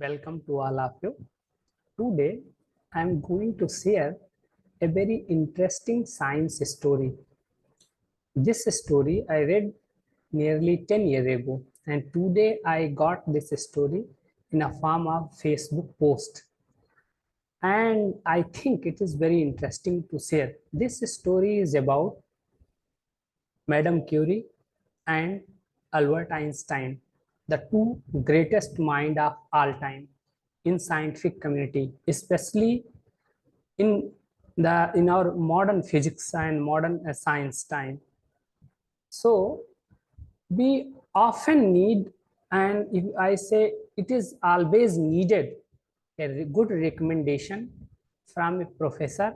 Welcome to all of you. Today, I am going to share a very interesting science story. This story I read nearly 10 years ago, and today I got this story in a form of Facebook post. And I think it is very interesting to share. This story is about Madame Curie and Albert Einstein, the two greatest mind of all time in scientific community, especially in our modern physics and modern science time. So we often need, and if I say it is always needed, a good recommendation from a professor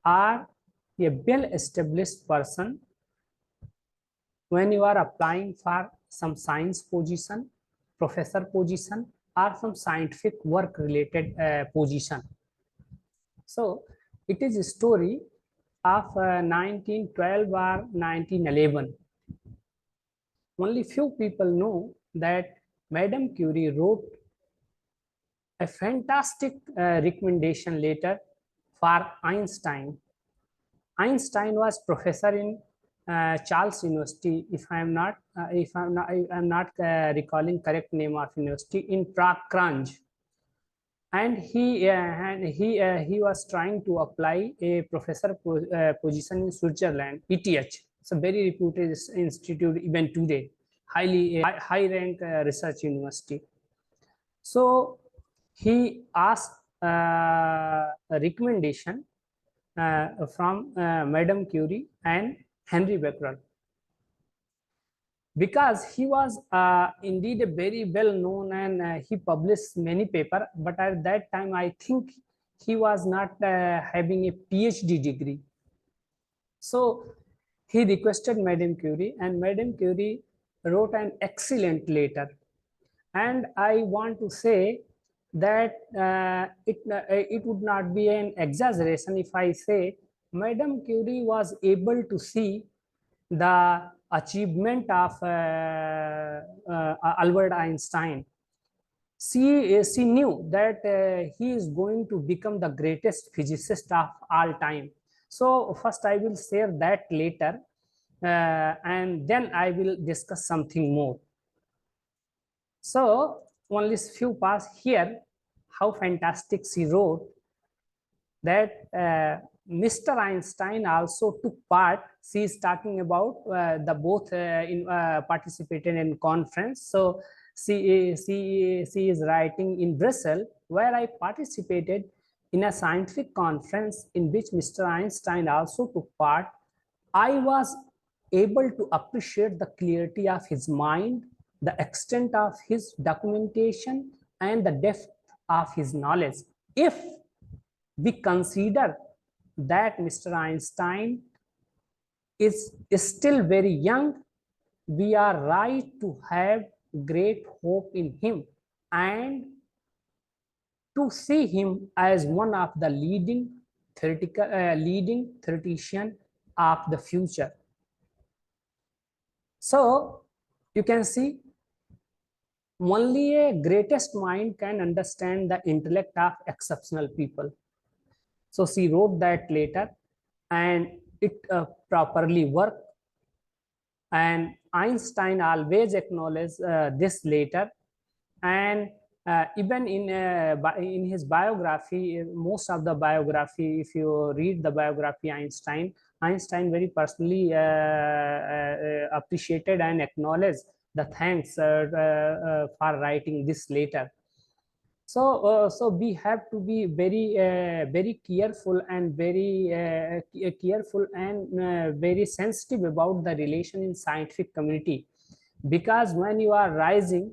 or a well-established person when you are applying for some science position, professor position, or some scientific work related position. So it is a story of 1912 or 1911. Only few people know that Madame Curie wrote a fantastic recommendation letter for Einstein. Einstein was professor in Charles University, if I'm not recalling correct name of university, in Prague, and he was trying to apply a professor position in Switzerland, ETH. It's a very reputed institute even today, highly high rank research university. So he asked a recommendation from Madame Curie and Henry Becquerel, because he was indeed a very well known, and he published many papers, but at that time I think he was not having a PhD degree. So he requested Madame Curie, and Madame Curie wrote an excellent letter. And I want to say that it would not be an exaggeration if I say Madame Curie was able to see the achievement of Albert Einstein. She knew that he is going to become the greatest physicist of all time. So first I will share that later, and then I will discuss something more. So only few parts here, how fantastic she wrote that Mr. Einstein also took part. She is talking about the both participated in conference. So she is writing in Brussels, where I participated in a scientific conference in which Mr. Einstein also took part. I was able to appreciate the clarity of his mind, the extent of his documentation, and the depth of his knowledge. If we consider that Mr. Einstein is still very young, we are right to have great hope in him and to see him as one of the leading theoretician of the future. So you can see only a greatest mind can understand the intellect of exceptional people. So she wrote that later, and it properly worked. And Einstein always acknowledged this later, and even in his biography, most of the biography, if you read the biography Einstein very personally appreciated and acknowledged the thanks for writing this letter. So we have to be very careful and very sensitive about the relation in scientific community, because when you are rising,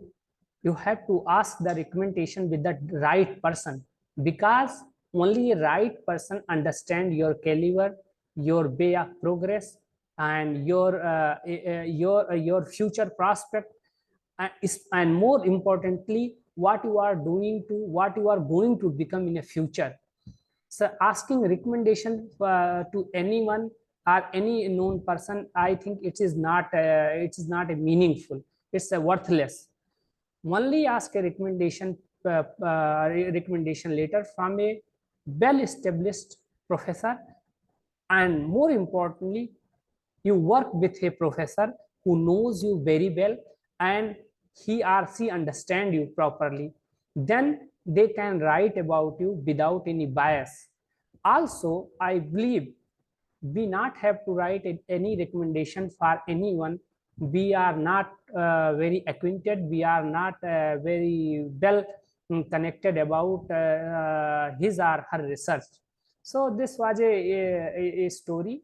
you have to ask the recommendation with the right person, because only a right person understand your caliber, your way of progress, and your future prospect, and more importantly, what you are doing to what you are going to become in the future. So asking recommendation to anyone or any known person, I think it is not a meaningful, it's a worthless. Only ask a recommendation recommendation letter from a well-established professor, and more importantly, you work with a professor who knows you very well and he or she understand you properly, then they can write about you without any bias. Also, I believe we not have to write any recommendation for anyone we are not very acquainted, we are not very well connected about his or her research. So this was a story,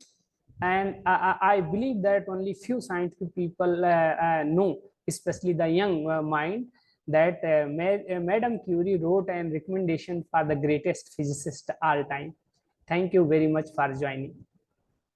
and I believe that only few scientific people know, especially the young mind, that Madam Curie wrote a recommendation for the greatest physicist all time. Thank you very much for joining.